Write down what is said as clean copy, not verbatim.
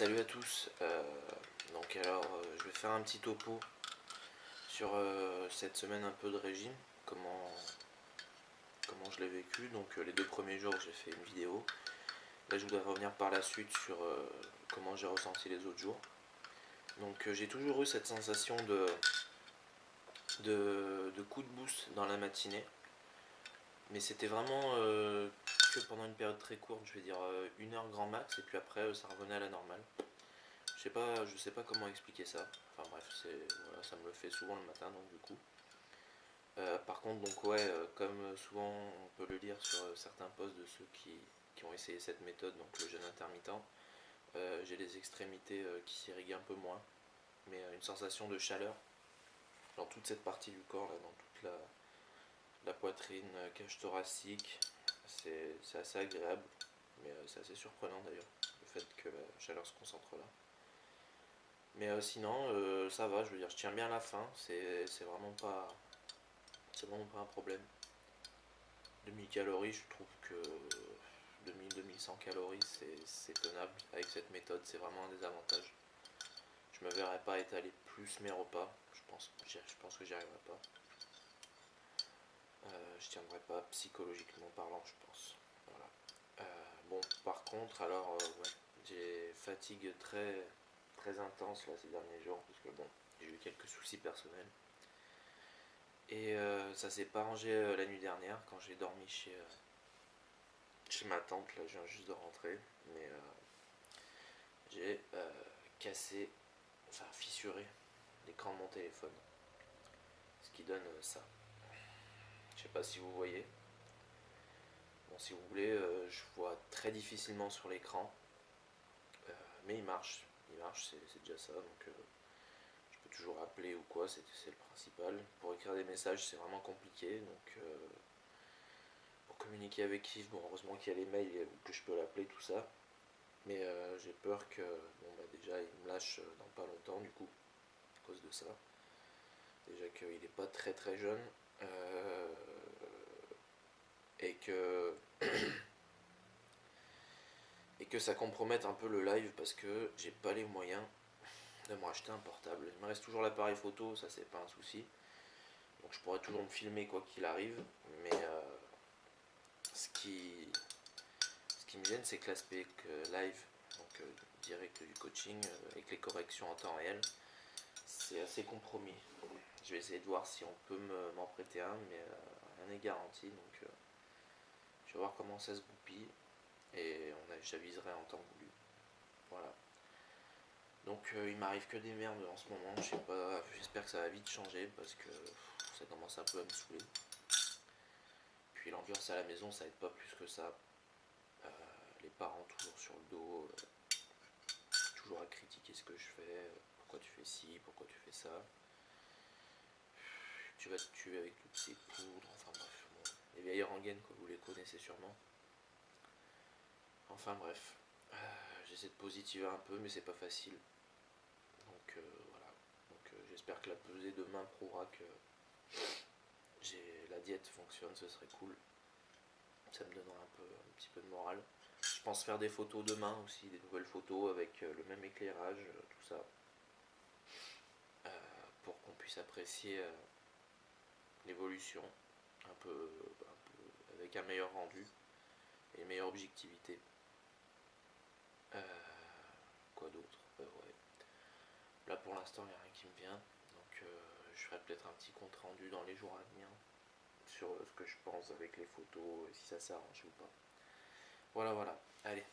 Salut à tous, je vais faire un petit topo sur cette semaine un peu de régime, comment je l'ai vécu. Donc les 2 premiers jours j'ai fait une vidéo, là je voudrais revenir par la suite sur comment j'ai ressenti les autres jours. Donc j'ai toujours eu cette sensation de coup de boost dans la matinée, mais c'était vraiment que pendant une période très courte, je vais dire 1 heure grand max, et puis après ça revenait à la normale. Je sais pas comment expliquer ça. Enfin bref, voilà, ça me le fait souvent le matin, donc du coup. Par contre, donc ouais, comme souvent on peut le lire sur certains posts de ceux qui ont essayé cette méthode, donc le jeûne intermittent, j'ai les extrémités qui s'irriguent un peu moins, mais une sensation de chaleur dans toute cette partie du corps, là, dans toute la poitrine, cage thoracique. C'est assez agréable, mais c'est assez surprenant d'ailleurs, le fait que la chaleur se concentre là. Mais sinon, ça va, je veux dire, je tiens bien la fin, c'est vraiment pas un problème. 2000 calories, je trouve que 2000-2100 calories, c'est tenable avec cette méthode, c'est vraiment un des avantages. Je me verrais pas étaler plus mes repas, je pense que j'y arriverai pas. Je tiendrai pas psychologiquement parlant, je pense. Voilà. Bon, par contre, alors, ouais, j'ai fatigue très intense là ces derniers jours, parce que bon, j'ai eu quelques soucis personnels. Et ça s'est pas arrangé la nuit dernière quand j'ai dormi chez ma tante. Là, je viens juste de rentrer, mais j'ai cassé, enfin fissuré l'écran de mon téléphone, ce qui donne ça. Je sais pas si vous voyez. Bon, si vous voulez, je vois très difficilement sur l'écran, mais il marche, c'est déjà ça. Donc je peux toujours appeler ou quoi, c'est le principal. Pour écrire des messages, c'est vraiment compliqué, donc pour communiquer avec Yves, bon, heureusement qu'il y a les mails que je peux l'appeler, tout ça. Mais j'ai peur que, bon, bah, déjà il me lâche dans pas longtemps du coup, à cause de ça. Déjà qu'il n'est pas très jeune, et que ça compromette un peu le live, parce que j'ai pas les moyens de me racheter un portable. Il me reste toujours l'appareil photo, ça c'est pas un souci. Donc je pourrais toujours me filmer quoi qu'il arrive, mais ce qui me gêne, c'est que l'aspect live, donc direct du coaching, avec les corrections en temps réel, c'est assez compromis. Je vais essayer de voir si on peut m'en prêter un, mais rien n'est garanti, donc je vais voir comment ça se goupille, et j'aviserai en temps voulu. Voilà. Donc il m'arrive que des merdes en ce moment, je sais pas, j'espère que ça va vite changer, parce que ça commence un peu à me saouler. Puis l'ambiance à la maison, ça aide pas plus que ça. Les parents toujours sur le dos, toujours à critiquer ce que je fais, pourquoi tu fais ci, pourquoi tu fais ça. Tu vas te tuer avec toutes ces poudres, enfin bref. Bon. Les vieilles rengaines, que vous les connaissez sûrement. Enfin bref, j'essaie de positiver un peu, mais c'est pas facile. Donc voilà. Donc j'espère que la pesée demain prouvera que la diète fonctionne, ce serait cool. Ça me donnera un petit peu de morale. Je pense faire des photos demain aussi, des nouvelles photos avec le même éclairage, tout ça. Pour qu'on puisse apprécier l'évolution un peu avec un meilleur rendu et une meilleure objectivité. Quoi d'autre, ouais. Là pour l'instant il n'y a rien qui me vient, donc je ferai peut-être un petit compte rendu dans les jours à venir sur ce que je pense avec les photos et si ça s'arrange ou pas. Voilà, allez,